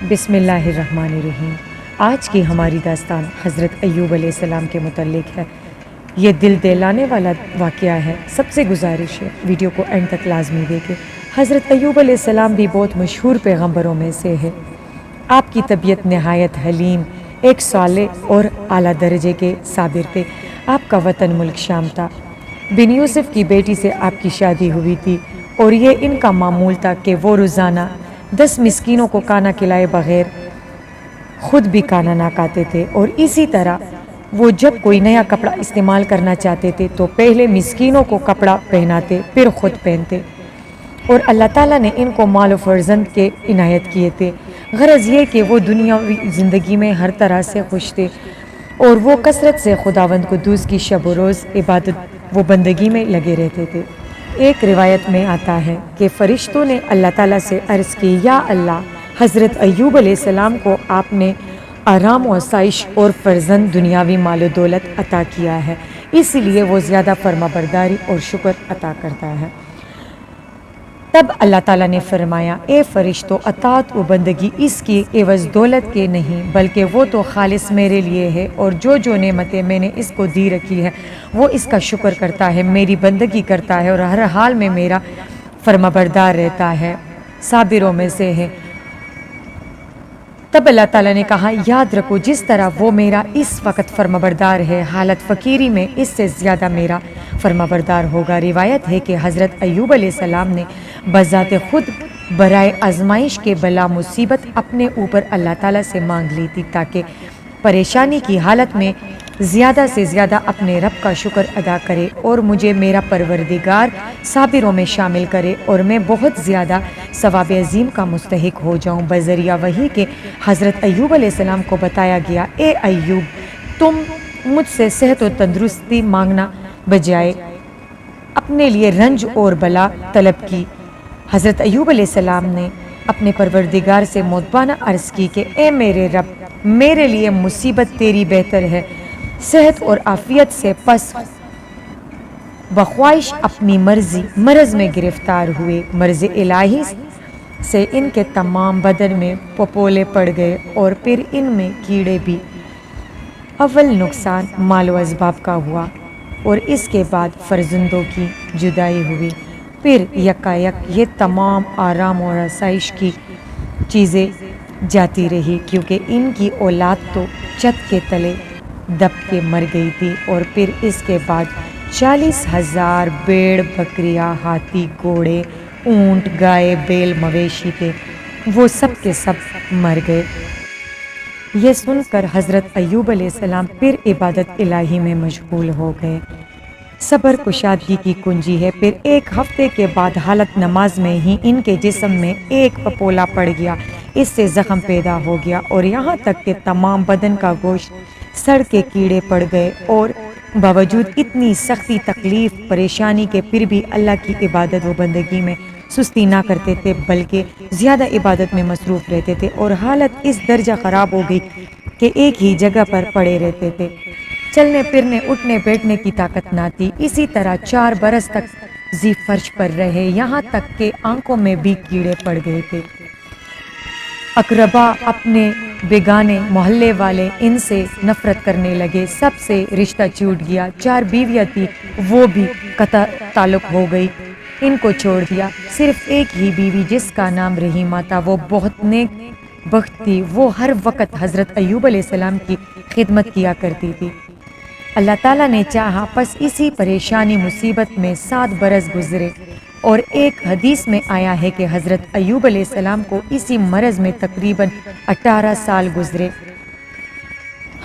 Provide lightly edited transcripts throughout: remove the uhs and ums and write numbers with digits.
بسم اللہ الرحمن الرحیم۔ آج کی ہماری داستان حضرت ایوب علیہ السلام کے متعلق ہے۔ یہ دل دہلانے والا واقعہ ہے۔ سب سے گزارش ہے ویڈیو کو اینڈ تک لازمی دیکھیں۔ حضرت ایوب علیہ السلام بھی بہت مشہور پیغمبروں میں سے ہے۔ آپ کی طبیعت نہایت حلیم، ایک صالح اور اعلیٰ درجے کے صابر تھے۔ آپ کا وطن ملک شام تھا۔ بن یوسف کی بیٹی سے آپ کی شادی ہوئی تھی اور یہ ان کا معمول تھا کہ وہ روزانہ 10 مسکینوں کو کھانا کھلائے بغیر خود بھی کھانا نہ کھاتے تھے، اور اسی طرح وہ جب کوئی نیا کپڑا استعمال کرنا چاہتے تھے تو پہلے مسکینوں کو کپڑا پہناتے پھر خود پہنتے، اور اللہ تعالیٰ نے ان کو مال و فرزند کے عنایت کیے تھے۔ غرض یہ کہ وہ دنیاوی زندگی میں ہر طرح سے خوش تھے، اور وہ کثرت سے خداوند قدوس کی شب و روز عبادت و بندگی میں لگے رہتے تھے۔ ایک روایت میں آتا ہے کہ فرشتوں نے اللہ تعالیٰ سے عرض کی، یا اللہ، حضرت ایوب علیہ السلام کو آپ نے آرام و آسائش اور فرزند دنیاوی مال و دولت عطا کیا ہے، اس لیے وہ زیادہ فرما برداری اور شکر عطا کرتا ہے۔ تب اللہ تعالیٰ نے فرمایا، اے فرشتوں، اطاعت و بندگی اس کی عوض دولت کے نہیں، بلکہ وہ تو خالص میرے لیے ہے، اور جو نعمتیں میں نے اس کو دی رکھی ہے وہ اس کا شکر کرتا ہے، میری بندگی کرتا ہے اور ہر حال میں میرا فرما بردار رہتا ہے، صابروں میں سے ہے۔ تب اللہ تعالیٰ نے کہا، یاد رکھو جس طرح وہ میرا اس وقت فرما بردار ہے، حالت فقیری میں اس سے زیادہ میرا فرما بردار ہوگا۔ روایت ہے کہ حضرت ایوب علیہ السلام نے بذات خود برائے آزمائش کے بلا مصیبت اپنے اوپر اللہ تعالیٰ سے مانگ لی تھی، تاکہ پریشانی کی حالت میں زیادہ سے زیادہ اپنے رب کا شکر ادا کرے اور مجھے میرا پروردگار صابروں میں شامل کرے اور میں بہت زیادہ ثواب عظیم کا مستحق ہو جاؤں۔ بذریعہ وحی کہ حضرت ایوب علیہ السلام کو بتایا گیا، اے ایوب، تم مجھ سے صحت و تندرستی مانگنا بجائے اپنے لیے رنج اور بلا طلب کی۔ حضرت ایوب علیہ السلام نے اپنے پروردگار سے مدبانہ عرض کی کہ اے میرے رب، میرے لیے مصیبت تیری بہتر ہے، صحت اور عافیت سے پس بخواہش اپنی مرضی مرض میں گرفتار ہوئے۔ مرض الہی سے ان کے تمام بدن میں پپولے پڑ گئے اور پھر ان میں کیڑے بھی۔ اول نقصان مال و اسباب کا ہوا اور اس کے بعد فرزندوں کی جدائی ہوئی، پھر یکایک یہ تمام آرام اور آسائش کی چیزیں جاتی رہی، کیونکہ ان کی اولاد تو چھت کے تلے دب کے مر گئی تھی، اور پھر اس کے بعد 40,000 بھیڑ بکریاں، ہاتھی، گھوڑے، اونٹ، گائے، بیل، مویشی تھے، وہ سب کے سب مر گئے۔ یہ سن کر حضرت ایوب علیہ السلام پھر عبادت الہی میں مشغول ہو گئے۔ صبر کشادگی کی کنجی ہے۔ پھر ایک ہفتے کے بعد حالت نماز میں ہی ان کے جسم میں ایک پپولا پڑ گیا، اس سے زخم پیدا ہو گیا، اور یہاں تک کہ تمام بدن کا گوشت سڑ کے کیڑے پڑ گئے، اور باوجود اتنی سختی تکلیف پریشانی کے پھر بھی اللہ کی عبادت و بندگی میں سستی نہ کرتے تھے، بلکہ زیادہ عبادت میں مصروف رہتے تھے، اور حالت اس درجہ خراب ہو گئی کہ ایک ہی جگہ پر پڑے رہتے تھے، چلنے پھرنے اٹھنے بیٹھنے کی طاقت نہ تھی۔ اسی طرح 4 برس تک زی فرش پر رہے، یہاں تک کہ آنکھوں میں بھی کیڑے پڑ گئے تھے۔ اقربا، اپنے بیگانے محلے والے ان سے نفرت کرنے لگے، سب سے رشتہ چھوٹ گیا۔ 4 بیویاں تھی، وہ بھی قطع تعلق ہو گئی، ان کو چھوڑ دیا۔ صرف ایک ہی بیوی جس کا نام رحیمہ تھا، وہ بہت نیک بخت تھی، وہ ہر وقت حضرت ایوب علیہ السلام کی خدمت کیا کرتی تھی۔ اللہ تعالیٰ نے چاہا، پس اسی پریشانی مصیبت میں 7 برس گزرے، اور ایک حدیث میں آیا ہے کہ حضرت ایوب علیہ السلام کو اسی مرض میں تقریباً 18 سال گزرے۔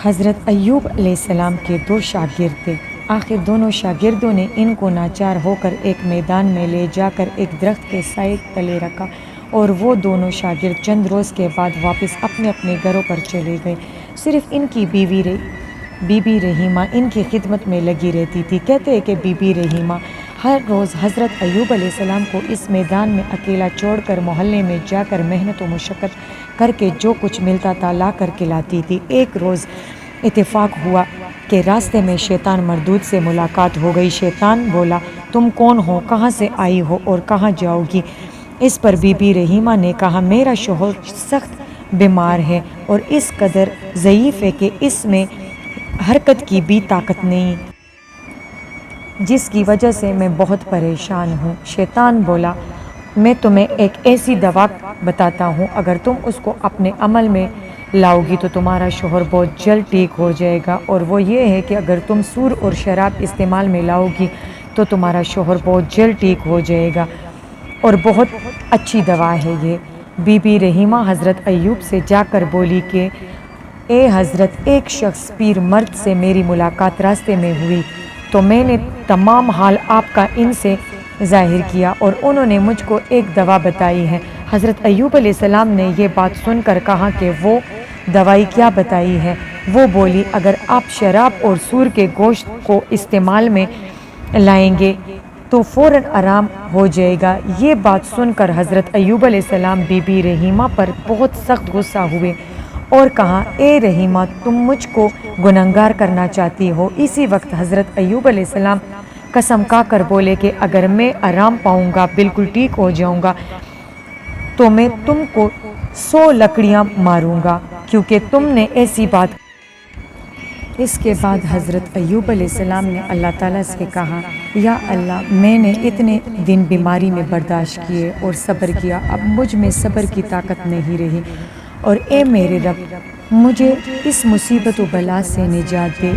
حضرت ایوب علیہ السلام کے 2 شاگرد تھے۔ آخر دونوں شاگردوں نے ان کو ناچار ہو کر ایک میدان میں لے جا کر ایک درخت کے سائے تلے رکھا، اور وہ دونوں شاگرد چند روز کے بعد واپس اپنے اپنے گھروں پر چلے گئے۔ صرف ان کی بی بی رحیمہ ان کی خدمت میں لگی رہتی تھی۔ کہتے ہیں کہ بی بی رحیمہ ہر روز حضرت ایوب علیہ السلام کو اس میدان میں اکیلا چھوڑ کر محلے میں جا کر محنت و مشقت کر کے جو کچھ ملتا تھا لا کر کھلاتی تھی۔ ایک روز اتفاق ہوا کہ راستے میں شیطان مردود سے ملاقات ہو گئی۔ شیطان بولا، تم کون ہو، کہاں سے آئی ہو اور کہاں جاؤ گی؟ اس پر بی بی رحیمہ نے کہا، میرا شوہر سخت بیمار ہے اور اس قدر ضعیف ہے کہ اس میں حرکت کی بھی طاقت نہیں، جس کی وجہ سے میں بہت پریشان ہوں۔ شیطان بولا، میں تمہیں ایک ایسی دوا بتاتا ہوں، اگر تم اس کو اپنے عمل میں لاؤ گی تو تمہارا شوہر بہت جلد ٹھیک ہو جائے گا، اور وہ یہ ہے کہ اگر تم سور اور شراب استعمال میں لاؤ گی تو تمہارا شوہر بہت جلد ٹھیک ہو جائے گا، اور بہت اچھی دوا ہے یہ۔ بی بی رحیمہ حضرت ایوب سے جا کر بولی کہ اے حضرت، ایک شخص پیر مرد سے میری ملاقات راستے میں ہوئی تو میں نے تمام حال آپ کا ان سے ظاہر کیا اور انہوں نے مجھ کو ایک دوا بتائی ہے۔ حضرت ایوب علیہ السلام نے یہ بات سن کر کہا کہ وہ دوائی کیا بتائی ہے؟ وہ بولی، اگر آپ شراب اور سور کے گوشت کو استعمال میں لائیں گے تو فوراً آرام ہو جائے گا۔ یہ بات سن کر حضرت ایوب علیہ السلام بی بی رحیمہ پر بہت سخت غصہ ہوئے اور کہا، اے رحیمہ، تم مجھ کو گنہگار کرنا چاہتی ہو۔ اسی وقت حضرت ایوب علیہ السلام قسم کھا کر بولے کہ اگر میں آرام پاؤں گا، بالکل ٹھیک ہو جاؤں گا، تو میں تم کو 100 لکڑیاں ماروں گا، کیونکہ تم نے ایسی بات۔ اس کے بعد حضرت ایوب علیہ السلام نے اللہ تعالیٰ سے کہا، یا اللہ، میں نے اتنے دن بیماری میں برداشت کیے اور صبر کیا، اب مجھ میں صبر کی طاقت نہیں رہی، اور اے میرے رب، مجھے اس مصیبت و بلا سے نجات دے،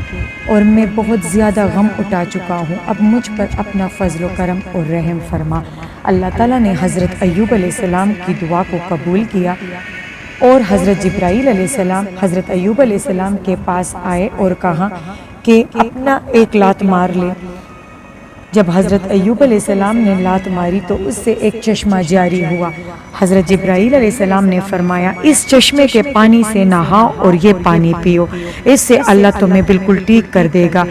اور میں بہت زیادہ غم اٹھا چکا ہوں، اب مجھ پر اپنا فضل و کرم اور رحم فرما۔ اللہ تعالیٰ نے حضرت ایوب علیہ السلام کی دعا کو قبول کیا، اور حضرت جبرائیل علیہ السلام حضرت ایوب علیہ السلام کے پاس آئے اور کہا کہ اپنا ایک لات مار لے۔ جب حضرت ایوب علیہ السلام نے لات ماری تو اس سے ایک چشمہ جاری ہوا۔ حضرت جبرائیل علیہ السلام نے فرمایا، اس چشمے کے پانی سے نہاؤ اور یہ پانی پیو، اس سے اللہ تمہیں بالکل ٹھیک کر دے گا۔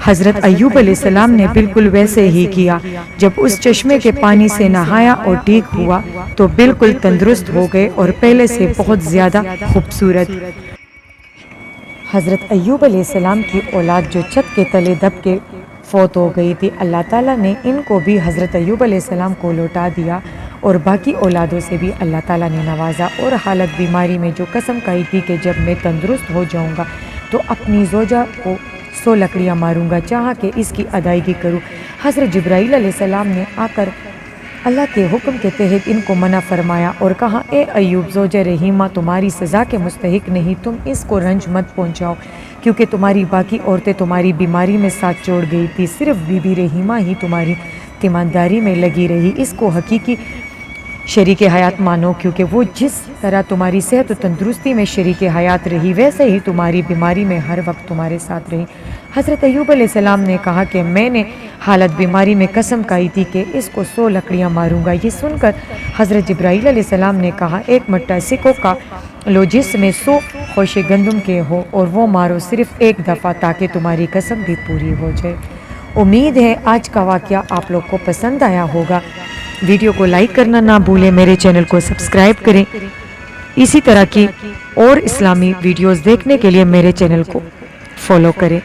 حضرت ایوب علیہ السلام نے بالکل ویسے ہی کیا۔ جب اس چشمے کے پانی سے نہایا اور ٹھیک ہوا تو بالکل تندرست ہو گئے اور پہلے سے بہت زیادہ خوبصورت۔ حضرت ایوب علیہ السلام کی اولاد جو چھت کے تلے دب کے فوت ہو گئی تھی، اللہ تعالیٰ نے ان کو بھی حضرت ایوب علیہ السلام کو لوٹا دیا، اور باقی اولادوں سے بھی اللہ تعالیٰ نے نوازا، اور حالت بیماری میں جو قسم کھائی تھی کہ جب میں تندرست ہو جاؤں گا تو اپنی زوجہ کو 100 لکڑیاں ماروں گا، چاہا کہ اس کی ادائیگی کروں۔ حضرت جبرائیل علیہ السلام نے آ کر اللہ کے حکم کے تحت ان کو منع فرمایا اور کہا، اے ایوب، زوجہ رحیمہ تمہاری سزا کے مستحق نہیں، تم اس کو رنج مت پہنچاؤ، کیونکہ تمہاری باقی عورتیں تمہاری بیماری میں ساتھ چھوڑ گئی تھی، صرف بی بی رحیمہ ہی تمہاری تیمارداری میں لگی رہی۔ اس کو حقیقی شریک حیات مانو، کیونکہ وہ جس طرح تمہاری صحت و تندرستی میں شریک حیات رہی، ویسے ہی تمہاری بیماری میں ہر وقت تمہارے ساتھ رہی۔ حضرت ایوب علیہ السلام نے کہا کہ میں نے حالت بیماری میں قسم کھائی تھی کہ اس کو 100 لکڑیاں ماروں گا۔ یہ سن کر حضرت جبرائیل علیہ السلام نے کہا، ایک مٹہ سکوں کا لو جس میں 100 خوشے گندم کے ہو، اور وہ مارو صرف ایک دفعہ، تاکہ تمہاری قسم بھی پوری ہو جائے۔ امید ہے آج کا واقعہ آپ لوگ کو پسند آیا ہوگا۔ ویڈیو کو لائک کرنا نہ بھولیں، میرے چینل کو سبسکرائب کریں، اسی طرح کی اور اسلامی ویڈیوز دیکھنے کے لیے میرے چینل کو فالو کریں۔